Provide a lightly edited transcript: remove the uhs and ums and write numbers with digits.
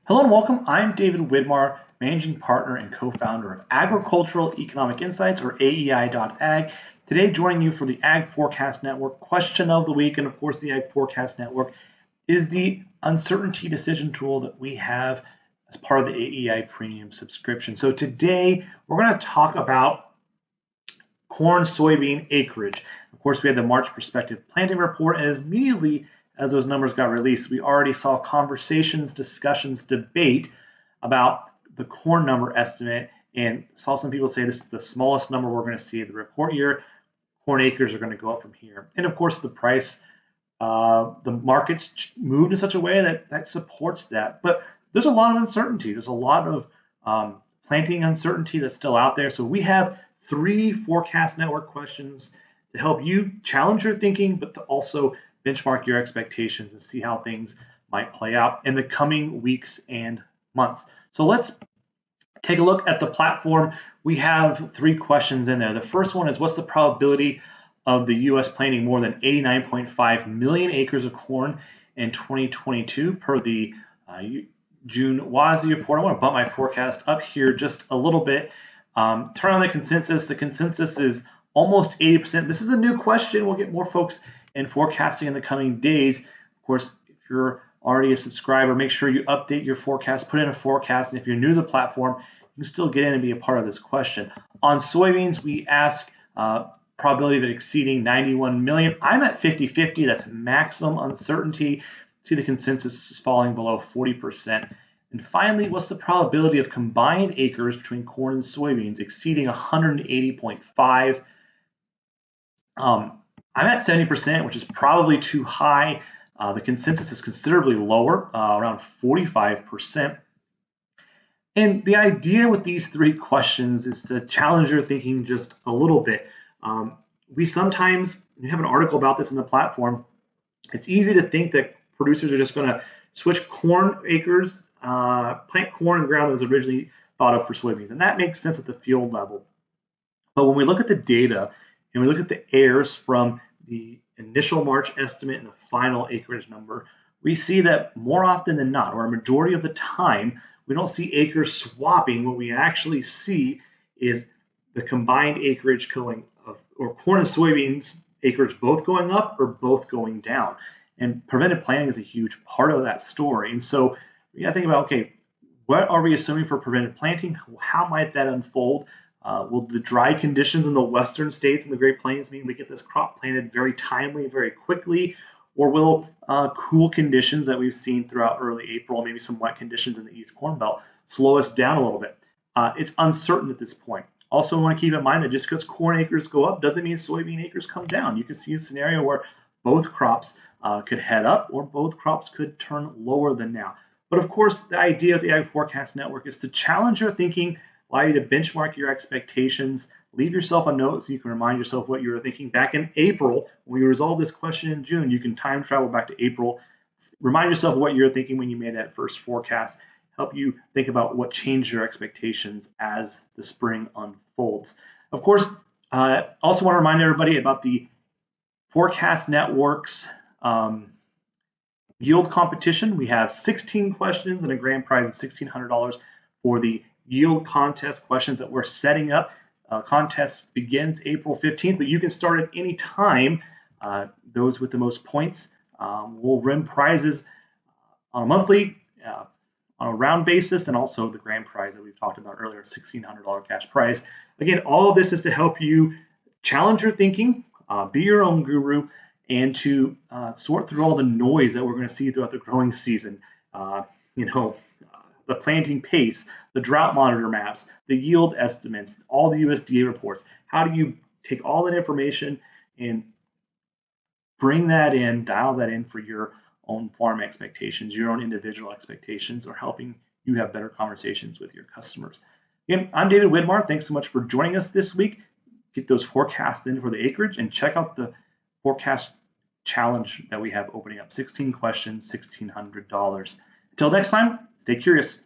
Hello and welcome. I'm David Widmar, Managing Partner and Co-Founder of Agricultural Economic Insights, or AEI.ag. Today, joining you for the Ag Forecast Network question of the week, and of course, the Ag Forecast Network is the uncertainty decision tool that we have as part of the AEI Premium subscription. So today, we're going to talk about corn, soybean acreage. Of course, we had the March prospective planting report, and as immediately as those numbers got released, we already saw conversations, discussions, debate about the corn number estimate, and saw some people say this is the smallest number we're going to see of the report year. Corn acres are going to go up from here. And of course, the price, the markets moved in such a way that supports that. But there's a lot of uncertainty. There's a lot of planting uncertainty that's still out there. So we have 3 forecast network questions to help you challenge your thinking, but to also benchmark your expectations and see how things might play out in the coming weeks and months. So let's take a look at the platform. We have 3 questions in there. The first one is, what's the probability of the U.S. planting more than 89.5 million acres of corn in 2022 per the June WASDE report? I want to bump my forecast up here just a little bit. Turn on the consensus. The consensus is almost 80%. This is a new question. We'll get more folks in forecasting in the coming days. Of course, if you're already a subscriber, make sure you update your forecast, put in a forecast, and if you're new to the platform, you can still get in and be a part of this question. On soybeans, we ask probability of it exceeding 91 million. I'm at 50-50. That's maximum uncertainty. See, the consensus is falling below 40%. And finally, what's the probability of combined acres between corn and soybeans exceeding 180.5? I'm at 70%, which is probably too high. The consensus is considerably lower, around 45%. And the idea with these 3 questions is to challenge your thinking just a little bit. We have an article about this in the platform. It's easy to think that producers are just going to switch corn acres, plant corn in ground that was originally thought of for soybeans. And that makes sense at the field level. But when we look at the data and we look at the errors from the initial March estimate and the final acreage number, we see that more often than not, or a majority of the time, we don't see acres swapping. What we actually see is the combined acreage going of, or corn and soybeans acreage both going up or both going down. And preventive planting is a huge part of that story. And so we got to think about, okay, what are we assuming for preventive planting? How might that unfold? Will the dry conditions in the western states and the Great Plains mean we get this crop planted very timely, very quickly? Or will cool conditions that we've seen throughout early April, maybe some wet conditions in the East Corn Belt, slow us down a little bit? It's uncertain at this point. Also, I want to keep in mind that just because corn acres go up doesn't mean soybean acres come down. You could see a scenario where both crops could head up or both crops could turn lower than now. But of course, the idea of the Ag Forecast Network is to challenge your thinking, allow you to benchmark your expectations, leave yourself a note so you can remind yourself what you were thinking back in April. When we resolved this question in June, you can time travel back to April, remind yourself what you were thinking when you made that first forecast, help you think about what changed your expectations as the spring unfolds. Of course, I also want to remind everybody about the Forecast Network's yield competition. We have 16 questions and a grand prize of $1,600 for the yield contest questions that we're setting up. Contest begins April 15th, but you can start at any time. Those with the most points will win prizes on a monthly, on a round basis, and also the grand prize that we've talked about earlier, $1,600 cash prize. Again, all of this is to help you challenge your thinking, be your own guru, and to sort through all the noise that we're going to see throughout the growing season. The planting pace, the drought monitor maps, the yield estimates, all the USDA reports. How do you take all that information and bring that in, dial that in for your own farm expectations, your own individual expectations, or helping you have better conversations with your customers? Again, I'm David Widmar. Thanks so much for joining us this week. Get those forecasts in for the acreage and check out the forecast challenge that we have opening up. 16 questions, $1,600. Until next time, stay curious.